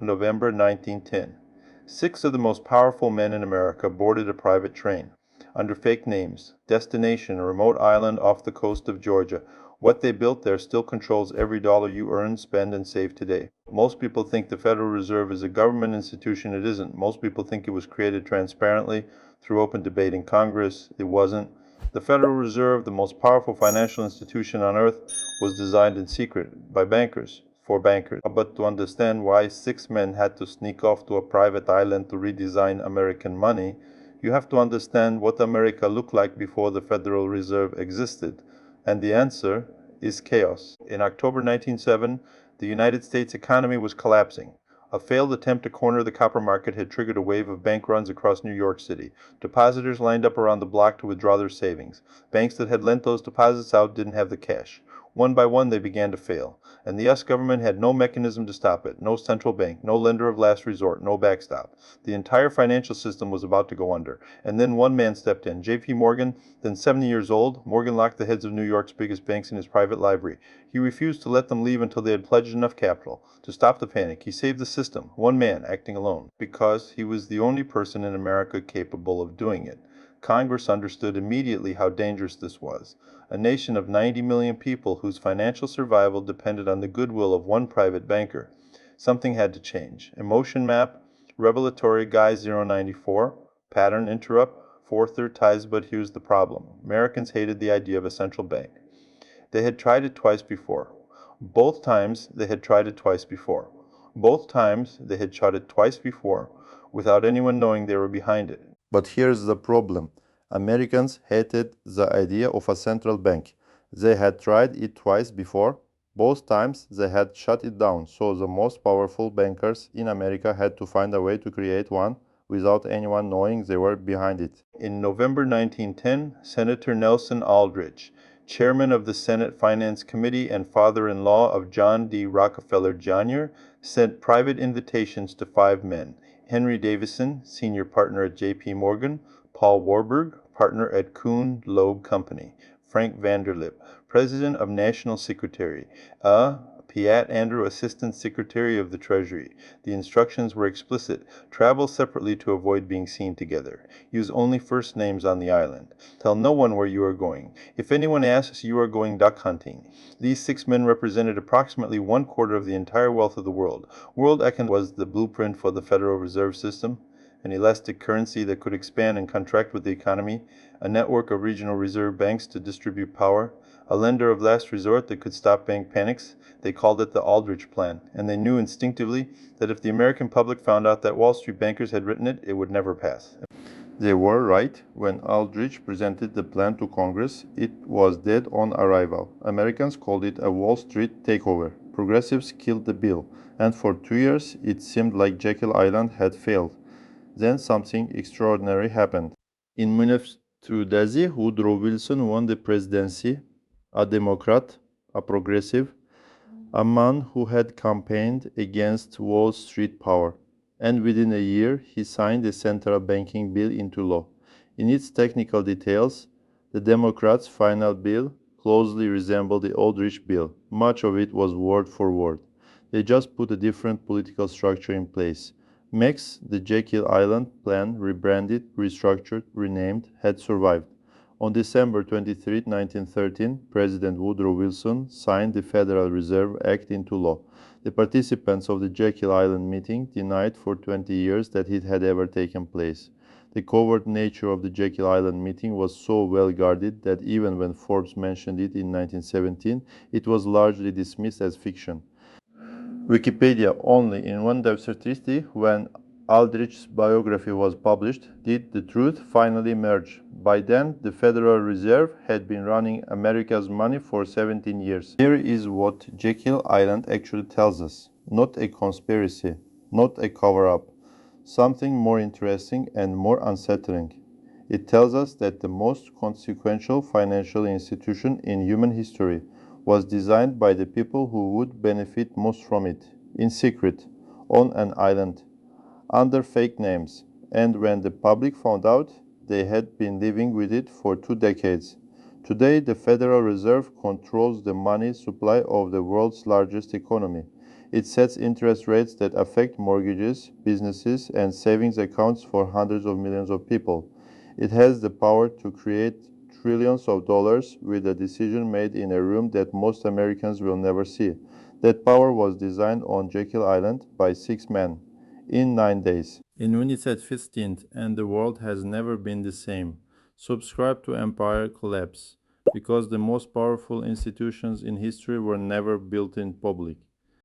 November 1910. Six of the most powerful men in America boarded a private train. Under fake names. Destination, a remote island off the coast of Georgia. What they built there still controls every dollar you earn, spend, and save today. Most people think the Federal Reserve is a government institution. It isn't. Most people think it was created transparently through open debate in Congress. It wasn't. The Federal Reserve, the most powerful financial institution on earth, was designed in secret by bankers for bankers. But to understand why six men had to sneak off to a private island to redesign American money, you have to understand what America looked like before the Federal Reserve existed. And the answer is chaos. In October 1907, the United States economy was collapsing. A failed attempt to corner the copper market had triggered a wave of bank runs across New York City. Depositors lined up around the block to withdraw their savings. Banks that had lent those deposits out didn't have the cash. One by one, they began to fail, and the U.S. government had no mechanism to stop it, no central bank, no lender of last resort, no backstop. The entire financial system was about to go under, and then one man stepped in. J.P. Morgan, then 70 years old, Morgan locked the heads of New York's biggest banks in his private library. He refused to let them leave until they had pledged enough capital. To stop the panic, he saved the system, one man acting alone, because he was the only person in America capable of doing it. Congress understood immediately how dangerous this was. A nation of 90 million people whose financial survival depended on the goodwill of one private banker. Something had to change. Emotion map, revelatory guy 094, pattern interrupt, four-third ties, but here's the problem. Americans hated the idea of a central bank. They had tried it twice before. Both times they had tried it twice before. Both times they had tried it twice before without anyone knowing they were behind it. But here's the problem. Americans hated the idea of a central bank. They had tried it twice before. Both times they had shut it down, so the most powerful bankers in America had to find a way to create one without anyone knowing they were behind it. In November 1910, Senator Nelson Aldrich, chairman of the Senate Finance Committee and father-in-law of John D. Rockefeller Jr., sent private invitations to five men: Henry Davison, senior partner at J.P. Morgan; Paul Warburg, partner at Kuhn Loeb Company; Frank Vanderlip, president of National Secretary; Piat Andrew, Assistant Secretary of the Treasury. The instructions were explicit. Travel separately to avoid being seen together. Use only first names on the island. Tell no one where you are going. If anyone asks, you are going duck hunting. These six men represented approximately 1/4 of the entire wealth of the world. World economics was the blueprint for the Federal Reserve System, an elastic currency that could expand and contract with the economy, a network of regional reserve banks to distribute power, a lender of last resort that could stop bank panics. They called it the Aldrich Plan, and they knew instinctively that if the American public found out that Wall Street bankers had written it, it would never pass. They were right. When Aldrich presented the plan to Congress, it was dead on arrival. Americans called it a Wall Street takeover. Progressives killed the bill, and for 2 years it seemed like Jekyll Island had failed. Then something extraordinary happened. In 1930, Woodrow Wilson won the presidency, a Democrat, a progressive, a man who had campaigned against Wall Street power, and within a year he signed the central banking bill into law. In its technical details, the Democrats' final bill closely resembled the Aldrich bill. Much of it was word for word. They just put a different political structure in place. Max, the Jekyll Island plan, rebranded, restructured, renamed, had survived. On December 23, 1913, President Woodrow Wilson signed the Federal Reserve Act into law. The participants of the Jekyll Island meeting denied for 20 years that it had ever taken place. The covert nature of the Jekyll Island meeting was so well guarded that even when Forbes mentioned it in 1917, it was largely dismissed as fiction. Wikipedia only in 1930, when Aldrich's biography was published, did the truth finally emerge. By then, the Federal Reserve had been running America's money for 17 years. Here is what Jekyll Island actually tells us. Not a conspiracy, not a cover-up. Something more interesting and more unsettling. It tells us that the most consequential financial institution in human history was designed by the people who would benefit most from it, in secret, on an island, under fake names, and when the public found out, they had been living with it for 2 decades. Today, the Federal Reserve controls the money supply of the world's largest economy. It sets interest rates that affect mortgages, businesses, and savings accounts for hundreds of millions of people. It has the power to create trillions of dollars with a decision made in a room that most Americans will never see. That power was designed on Jekyll Island by 6 men in 9 days. In UNICEF 15th, and the world has never been the same. Subscribe to Empire Collapse because the most powerful institutions in history were never built in public.